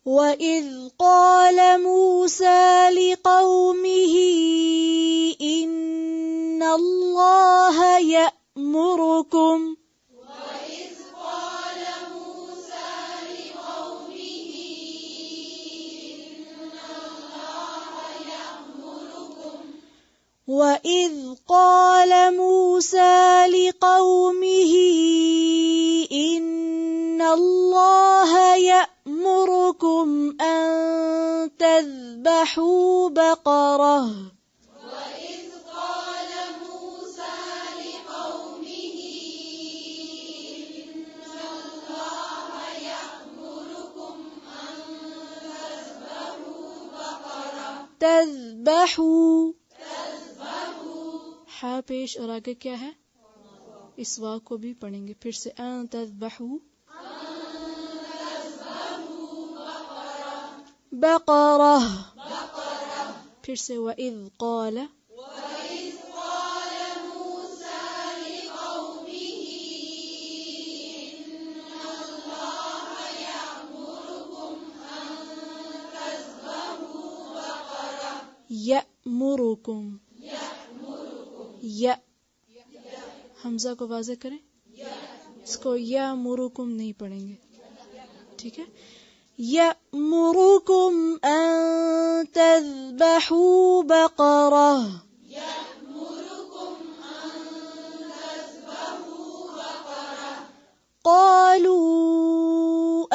وَإِذْ قَالَ مُوسَى لِقَوْمِهِ إِنَّ اللَّهَ يَأْمُرُكُمْ وَإِذْ قَالَ مُوسَى لِقَوْمِهِ إِنَّ اللَّهَ يَأْمُرُكُمْ أَن تَذْبَحُوا بَقَرَةً تذبحوا ہا پیش اور آگے کیا ہے؟ اس واو کو بھی پڑھیں گے پھر سے ان تذبحوا بقرہ پھر سے وَإِذْ قَالَ یأمرکم یا حمزہ کو واضح کریں، اس کو یأمرکم نہیں پڑھیں گے، ٹھیک ہے؟ یأمرکم ان تذبحوا بقرہ قالوا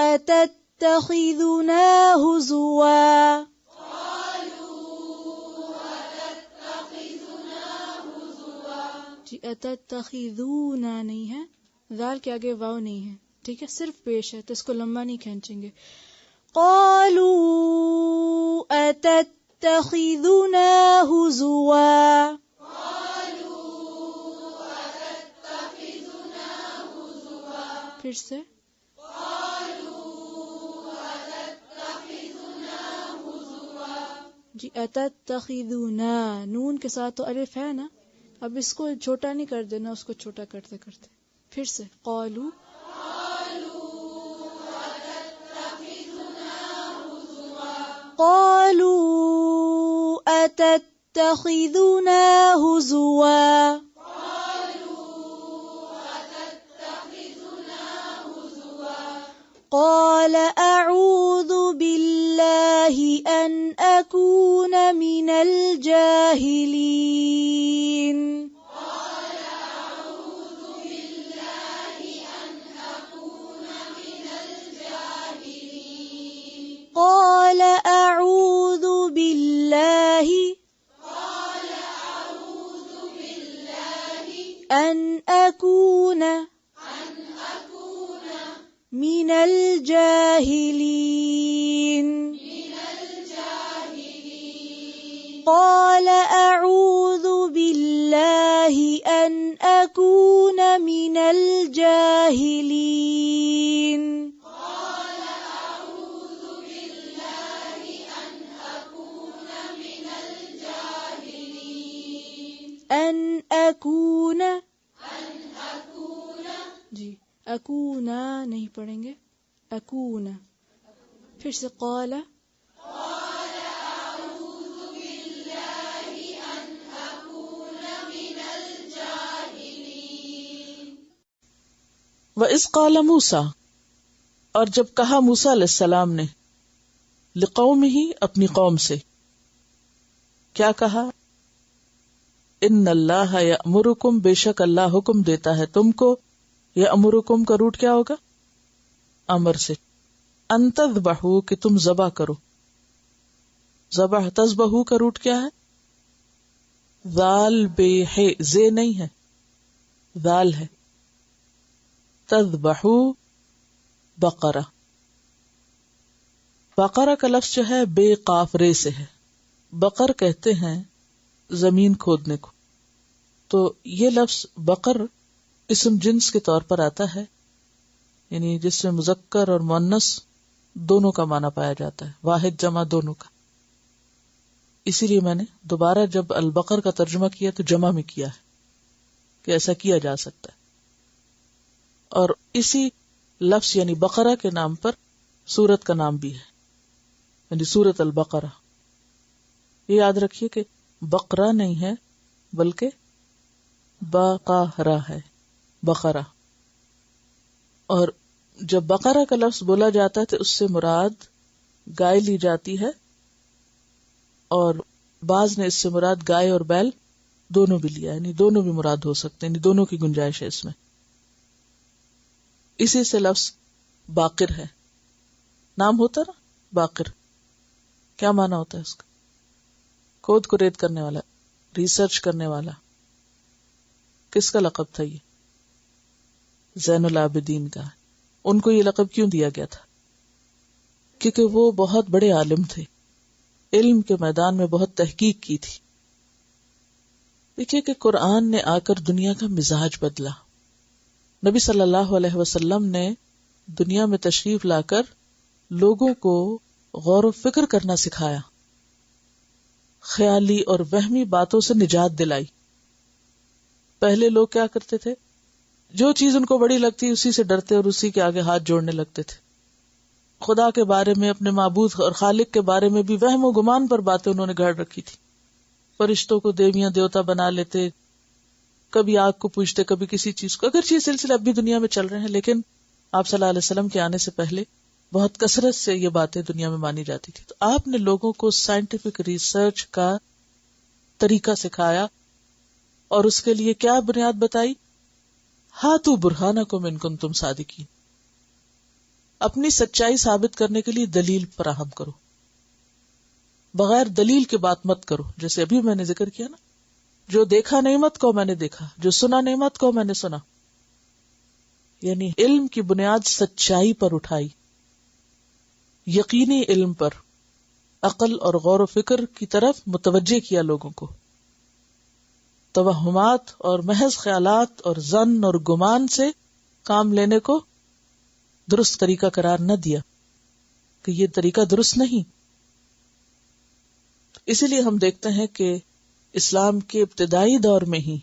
اتتخذنا ہزوا جی اتتخذونا نہیں ہے، ذال کے آگے واو نہیں ہے، ٹھیک ہے؟ صرف پیش ہے تو اس کو لمبا نہیں کھینچیں گے. قالوا اتتخذنا ہزوا پھر سے جی اتتخذونا نون کے ساتھ تو الف ہے نا، اب اس کو چھوٹا نہیں کر دینا، اس کو چھوٹا کرتے کرتے پھر سے قالوا اتتخذنا ہزوا قال اعوذ باللہ ان اکون من الجاہلین قال اعوذ باللہ ان اکون من الجاہلین قال اعوذ باللہ ان اکون من الجاہلین ان اکون جی اکونا نہیں پڑھیں گے، اکونا پھر سے قال وَإِذْ قَالَ مُوسَىٰ اور جب کہا موسیٰ علیہ السلام نے لِقَوْمِهِ اپنی قوم سے، کیا کہا؟ ان اللہ یأمرکم بے شک اللہ حکم دیتا ہے تم کو، یأمرکم کا روٹ کیا ہوگا؟ امر سے، ان تذبحوا کہ تم ذبح کرو، ذبح تذبحوا کا روٹ کیا ہے؟ ذال بے ہے، زے نہیں ہے، ذال ہے. تذبحوا بقرہ، بقرہ کا لفظ جو ہے بے قاف رے سے ہے. بقر کہتے ہیں زمین کھودنے کو، تو یہ لفظ بقر اسم جنس کے طور پر آتا ہے، یعنی جس میں مذکر اور مؤنث دونوں کا معنی پایا جاتا ہے، واحد جمع دونوں کا. اسی لیے میں نے دوبارہ جب البقر کا ترجمہ کیا تو جمع میں کیا ہے کہ ایسا کیا جا سکتا ہے. اور اسی لفظ یعنی بقرہ کے نام پر سورت کا نام بھی ہے. یعنی سورۃ البقرہ. یہ یاد رکھیے کہ بقرہ نہیں ہے بلکہ بقرہ ہے، بقرہ. اور جب بقرہ کا لفظ بولا جاتا ہے تو اس سے مراد گائے لی جاتی ہے، اور بعض نے اس سے مراد گائے اور بیل دونوں بھی لیا، یعنی دونوں بھی مراد ہو سکتے ہیں، یعنی دونوں کی گنجائش ہے اس میں. اسی سے لفظ باقر ہے، نام ہوتا نا باقر، کیا معنی ہوتا ہے اس کا؟ کھود کریت کرنے والا، ریسرچ کرنے والا. کس کا لقب تھا یہ؟ زین العابدین کا. ان کو یہ لقب کیوں دیا گیا تھا؟ کیونکہ وہ بہت بڑے عالم تھے، علم کے میدان میں بہت تحقیق کی تھی. دیکھیے کہ قرآن نے آ کر دنیا کا مزاج بدلا. نبی صلی اللہ علیہ وسلم نے دنیا میں تشریف لا کر لوگوں کو غور و فکر کرنا سکھایا، خیالی اور وہمی باتوں سے نجات دلائی. پہلے لوگ کیا کرتے تھے؟ جو چیز ان کو بڑی لگتی اسی سے ڈرتے اور اسی کے آگے ہاتھ جوڑنے لگتے تھے. خدا کے بارے میں، اپنے معبود اور خالق کے بارے میں بھی وہم و گمان پر باتیں انہوں نے گھڑ رکھی تھی. فرشتوں کو دیویاں دیوتا بنا لیتے، کبھی آگ کو پوجتے، کبھی کسی چیز کو. اگرچہ یہ سلسلے اب بھی دنیا میں چل رہے ہیں، لیکن آپ صلی اللہ علیہ وسلم کے آنے سے پہلے بہت کثرت سے یہ باتیں دنیا میں مانی جاتی تھی. تو آپ نے لوگوں کو سائنٹیفک ریسرچ کا طریقہ سکھایا، اور اس کے لیے کیا بنیاد بتائی؟ ہاتھو برہانکم ان کنتم صادقین. اپنی سچائی ثابت کرنے کے لیے دلیل فراہم کرو، بغیر دلیل کے بات مت کرو. جیسے ابھی میں نے ذکر کیا نا، جو دیکھا نہیں مت کہو میں نے دیکھا، جو سنا نہیں مت کہو میں نے سنا. یعنی علم کی بنیاد سچائی پر اٹھائی، یقینی علم پر، عقل اور غور و فکر کی طرف متوجہ کیا لوگوں کو. توہمات اور محض خیالات اور ظن اور گمان سے کام لینے کو درست طریقہ قرار نہ دیا کہ یہ طریقہ درست نہیں. اسی لیے ہم دیکھتے ہیں کہ اسلام کے ابتدائی دور میں ہی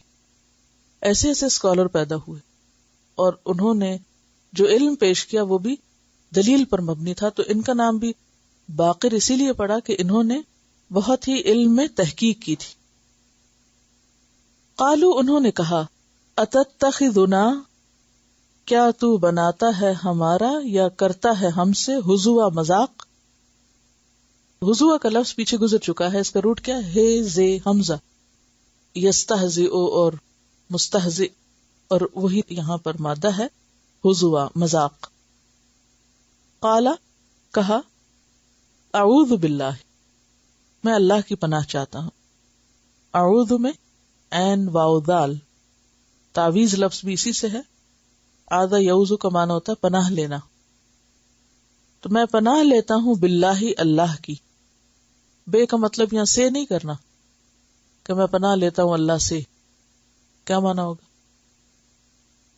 ایسے ایسے اسکالر پیدا ہوئے، اور انہوں نے جو علم پیش کیا وہ بھی دلیل پر مبنی تھا. تو ان کا نام بھی باقر اسی لیے پڑا کہ انہوں نے بہت ہی علم میں تحقیق کی تھی. قالو، انہوں نے کہا، اتتخذنا، کیا تو بناتا ہے ہمارا یا کرتا ہے ہم سے ہزوا، مذاق. ہزوا کا لفظ پیچھے گزر چکا ہے، اس کا روٹ کیا ہے؟ زے حمزہ، یستہزئ اور مستہزئ، اور وہی یہاں پر مادہ ہے ہزوا، مذاق. قالا، کہا، اعوذ باللہ، میں اللہ کی پناہ چاہتا ہوں. اعوذ میں عین واو دال، تعویذ لفظ بھی اسی سے ہے. آدھا یعوذ کا معنی ہوتا ہے پناہ لینا. تو میں پناہ لیتا ہوں باللہ، اللہ کی. بے کا مطلب یہاں سے نہیں کرنا کہ میں پناہ لیتا ہوں اللہ سے. کیا معنی ہوگا؟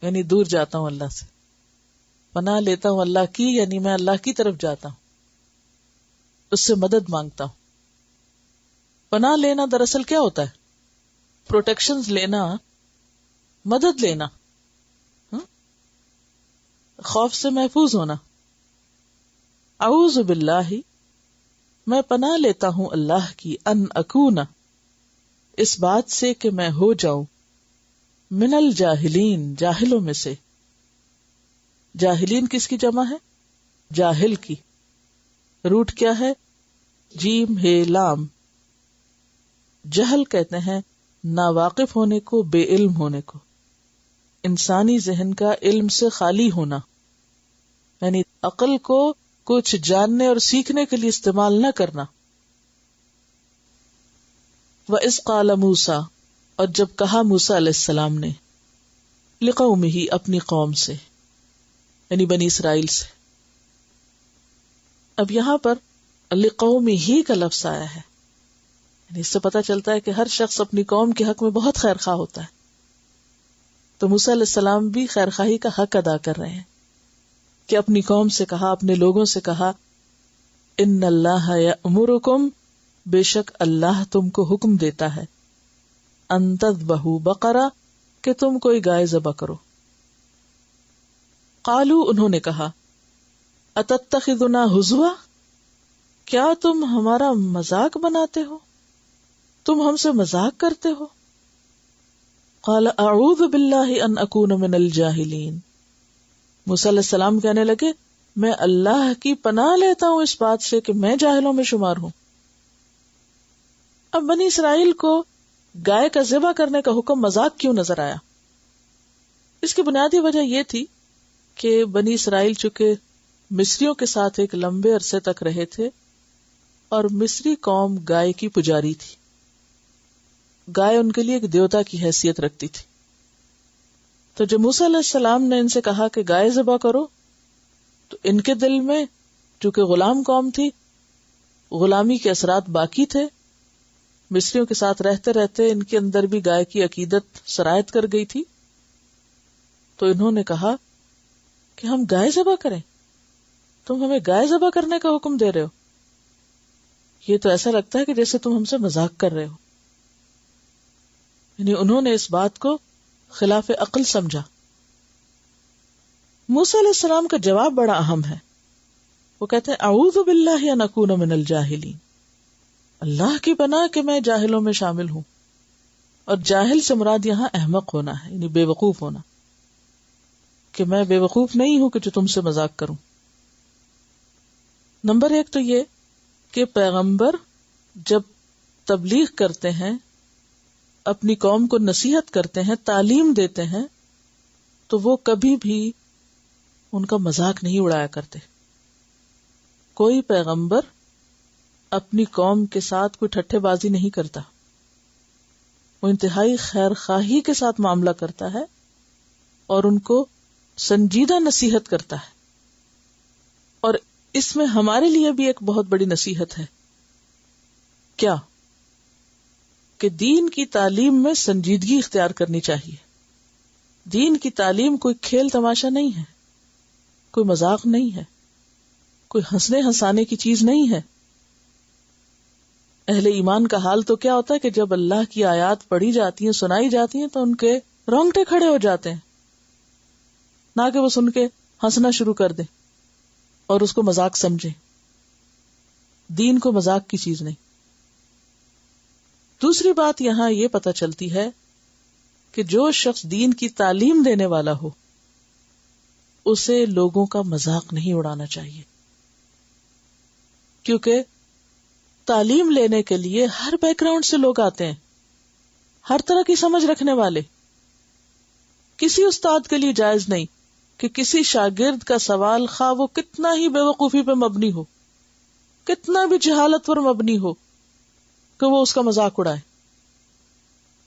یعنی دور جاتا ہوں اللہ سے. پناہ لیتا ہوں اللہ کی، یعنی میں اللہ کی طرف جاتا ہوں، اس سے مدد مانگتا ہوں. پناہ لینا دراصل کیا ہوتا ہے؟ پروٹیکشنز لینا، مدد لینا، خوف سے محفوظ ہونا. اعوذ باللہ، میں پناہ لیتا ہوں اللہ کی، ان اکون، اس بات سے کہ میں ہو جاؤں، من الجاہلین، جاہلوں میں سے. جاہلین کس کی جمع ہے؟ جاہل کی. روٹ کیا ہے؟ جیم ہے لام. جہل کہتے ہیں ناواقف ہونے کو، بے علم ہونے کو. انسانی ذہن کا علم سے خالی ہونا، یعنی عقل کو کچھ جاننے اور سیکھنے کے لیے استعمال نہ کرنا. وَإِذْ قَالَ مُوسَىٰ، اور جب کہا موسیٰ علیہ السلام نے، لِقَوْمِهِ، اپنی قوم سے، یعنی بنی اسرائیل سے. اب یہاں پر لِقَوْمِهِ کا لفظ آیا ہے، یعنی اس سے پتہ چلتا ہے کہ ہر شخص اپنی قوم کے حق میں بہت خیر خواہ ہوتا ہے. تو موسیٰ علیہ السلام بھی خیر خواہی کا حق ادا کر رہے ہیں کہ اپنی قوم سے کہا، اپنے لوگوں سے کہا، ان اللہ یأمرکم، بے شک اللہ تم کو حکم دیتا ہے، ان تذبحوا بقرہ، کہ تم کوئی گائے ذبح کرو. قالو، انہوں نے کہا، اتتخذنا ہزوا، کیا تم ہمارا مذاق بناتے ہو؟ تم ہم سے مذاق کرتے ہو؟ قال اعوذ باللہ ان اکون من الجاہلین. موسیٰ علیہ السلام کہنے لگے میں اللہ کی پناہ لیتا ہوں اس بات سے کہ میں جاہلوں میں شمار ہوں. اب بنی اسرائیل کو گائے کا ذبح کرنے کا حکم مذاق کیوں نظر آیا؟ اس کی بنیادی وجہ یہ تھی کہ بنی اسرائیل چونکہ مصریوں کے ساتھ ایک لمبے عرصے تک رہے تھے اور مصری قوم گائے کی پجاری تھی. گائے ان کے لیے ایک دیوتا کی حیثیت رکھتی تھی. تو جب موسیٰ علیہ السلام نے ان سے کہا کہ گائے ذبح کرو تو ان کے دل میں چونکہ غلام قوم تھی، غلامی کے اثرات باقی تھے، مصریوں کے ساتھ رہتے رہتے ان کے اندر بھی گائے کی عقیدت سرایت کر گئی تھی. تو انہوں نے کہا کہ ہم گائے ذبح کریں؟ تم ہمیں گائے ذبح کرنے کا حکم دے رہے ہو؟ یہ تو ایسا لگتا ہے کہ جیسے تم ہم سے مذاق کر رہے ہو. یعنی انہوں نے اس بات کو خلاف عقل سمجھا. موسیٰ علیہ السلام کا جواب بڑا اہم ہے. وہ کہتے ہیں اعوذ باللہ ان اکون من الجاہلین، اللہ کی پناہ کہ میں جاہلوں میں شامل ہوں. اور جاہل سے مراد یہاں احمق ہونا ہے، یعنی بے وقوف ہونا، کہ میں بے وقوف نہیں ہوں کہ جو تم سے مذاق کروں. نمبر 1 تو یہ کہ پیغمبر جب تبلیغ کرتے ہیں، اپنی قوم کو نصیحت کرتے ہیں، تعلیم دیتے ہیں، تو وہ کبھی بھی ان کا مذاق نہیں اڑایا کرتے. کوئی پیغمبر اپنی قوم کے ساتھ کوئی ٹھٹھے بازی نہیں کرتا. وہ انتہائی خیر خواہی کے ساتھ معاملہ کرتا ہے اور ان کو سنجیدہ نصیحت کرتا ہے. اور اس میں ہمارے لیے بھی ایک بہت بڑی نصیحت ہے. کیا؟ کہ دین کی تعلیم میں سنجیدگی اختیار کرنی چاہیے. دین کی تعلیم کوئی کھیل تماشا نہیں ہے، کوئی مذاق نہیں ہے، کوئی ہنسنے ہنسانے کی چیز نہیں ہے. اہل ایمان کا حال تو کیا ہوتا ہے کہ جب اللہ کی آیات پڑھی جاتی ہیں، سنائی جاتی ہیں، تو ان کے رونگٹے کھڑے ہو جاتے ہیں، نہ کہ وہ سن کے ہنسنا شروع کر دیں اور اس کو مذاق سمجھیں. دین کو مذاق کی چیز نہیں. دوسری بات یہاں یہ پتہ چلتی ہے کہ جو شخص دین کی تعلیم دینے والا ہو اسے لوگوں کا مذاق نہیں اڑانا چاہیے، کیونکہ تعلیم لینے کے لیے ہر بیک گراؤنڈ سے لوگ آتے ہیں، ہر طرح کی سمجھ رکھنے والے. کسی استاد کے لیے جائز نہیں کہ کسی شاگرد کا سوال خواہ وہ کتنا ہی بے وقوفی پہ مبنی ہو، کتنا بھی جہالت پر مبنی ہو، کہ وہ اس کا مذاق اڑائے.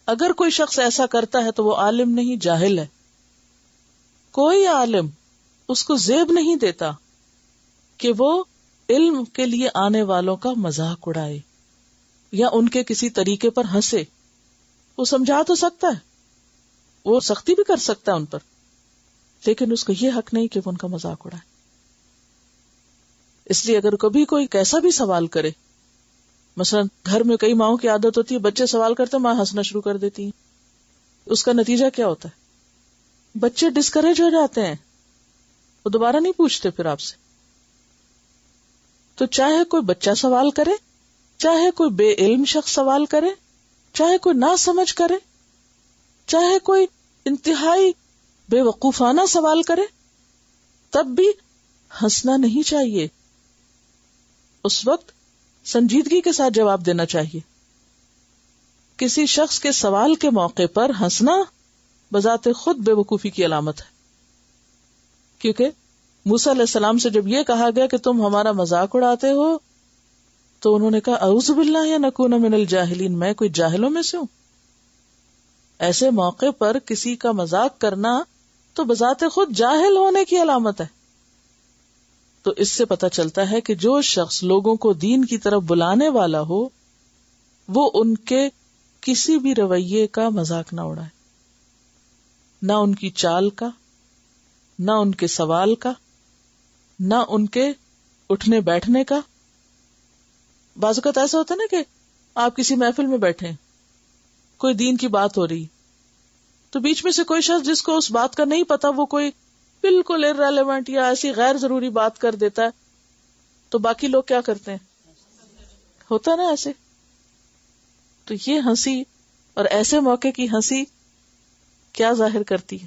اگر کوئی شخص ایسا کرتا ہے تو وہ عالم نہیں، جاہل ہے. کوئی عالم اس کو زیب نہیں دیتا کہ وہ علم کے لیے آنے والوں کا مذاق اڑائے یا ان کے کسی طریقے پر ہنسے. وہ سمجھا تو سکتا ہے، وہ سختی بھی کر سکتا ہے ان پر، لیکن اس کو یہ حق نہیں کہ وہ ان کا مذاق اڑائے. اس لیے اگر کبھی کوئی کیسا بھی سوال کرے، مثلا گھر میں کئی ماؤں کی عادت ہوتی ہے، بچے سوال کرتے ماں ہنسنا شروع کر دیتی ہیں. اس کا نتیجہ کیا ہوتا ہے؟ بچے ڈسکریج ہو جاتے ہیں، وہ دوبارہ نہیں پوچھتے پھر آپ سے. تو چاہے کوئی بچہ سوال کرے، چاہے کوئی بے علم شخص سوال کرے، چاہے کوئی نہ سمجھ کرے، چاہے کوئی انتہائی بے وقوفانہ سوال کرے، تب بھی ہنسنا نہیں چاہیے. اس وقت سنجیدگی کے ساتھ جواب دینا چاہیے. کسی شخص کے سوال کے موقع پر ہنسنا بذات خود بے وقوفی کی علامت ہے. کیونکہ موسیٰ علیہ السلام سے جب یہ کہا گیا کہ تم ہمارا مذاق اڑاتے ہو تو انہوں نے کہا اعوذ باللہ ان اکون من الجاہلین، میں کوئی جاہلوں میں سے ہوں. ایسے موقع پر کسی کا مذاق کرنا تو بذات خود جاہل ہونے کی علامت ہے. تو اس سے پتہ چلتا ہے کہ جو شخص لوگوں کو دین کی طرف بلانے والا ہو وہ ان کے کسی بھی رویے کا مذاق نہ اڑائے، نہ ان کی چال کا، نہ ان کے سوال کا، نہ ان کے اٹھنے بیٹھنے کا. بعض اوقات ایسا ہوتا ہے نا کہ آپ کسی محفل میں بیٹھے، کوئی دین کی بات ہو رہی، تو بیچ میں سے کوئی شخص جس کو اس بات کا نہیں پتا وہ کوئی بالکل irrelevant یا ایسی غیر ضروری بات کر دیتا ہے، تو باقی لوگ کیا کرتے ہیں؟ ہوتا نا ایسے. تو یہ ہنسی اور ایسے موقع کی ہنسی کیا ظاہر کرتی ہے؟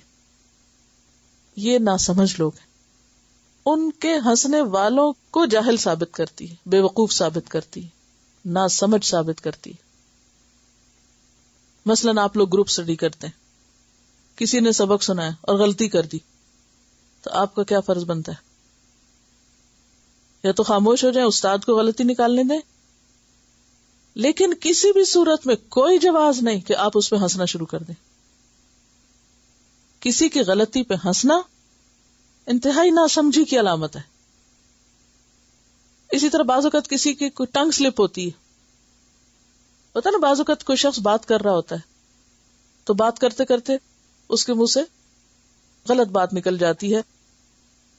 یہ ناسمجھ لوگ ہیں. ان کے ہنسنے والوں کو جاہل ثابت کرتی ہے، بے وقوف ثابت کرتی ہے، ناسمجھ ثابت کرتی ہے. مثلاً آپ لوگ گروپ اسٹڈی کرتے ہیں، کسی نے سبق سنایا اور غلطی کر دی، تو آپ کا کیا فرض بنتا ہے؟ یا تو خاموش ہو جائیں، استاد کو غلطی نکالنے دیں، لیکن کسی بھی صورت میں کوئی جواز نہیں کہ آپ اس پہ ہنسنا شروع کر دیں. کسی کی غلطی پہ ہنسنا انتہائی ناسمجھی کی علامت ہے. اسی طرح بعض اوقات کسی کی کوئی ٹنگ سلپ ہوتی ہے، ہوتا نا، بعض اوقات کوئی شخص بات کر رہا ہوتا ہے تو بات کرتے کرتے اس کے منہ سے غلط بات نکل جاتی ہے،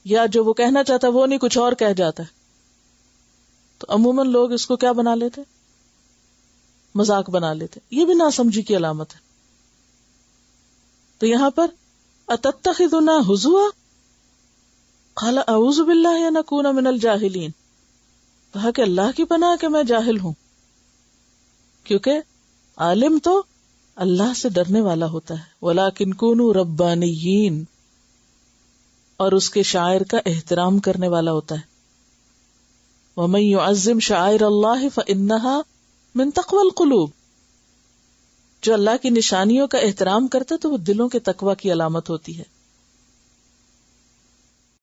یا جو وہ کہنا چاہتا ہے وہ نہیں، کچھ اور کہہ جاتا ہے. تو عموماً لوگ اس کو کیا بنا لیتے؟ مذاق بنا لیتے. یہ بھی ناسمجھی کی علامت ہے. تو یہاں پر اتتخذنا ہزوا قال اعوذ باللہ ان اکون من الجاہلین، کہا کہ اللہ کی پناہ کہ میں جاہل ہوں، کیونکہ عالم تو اللہ سے ڈرنے والا ہوتا ہے. ولیکن کونوا ربانیین، اور اس کے شاعر کا احترام کرنے والا ہوتا ہے. ومن يعظم شعائر اللہ فإنها من تقوى القلوب، جو اللہ کی نشانیوں کا احترام کرتا تو وہ دلوں کے تقوی کی علامت ہوتی ہے.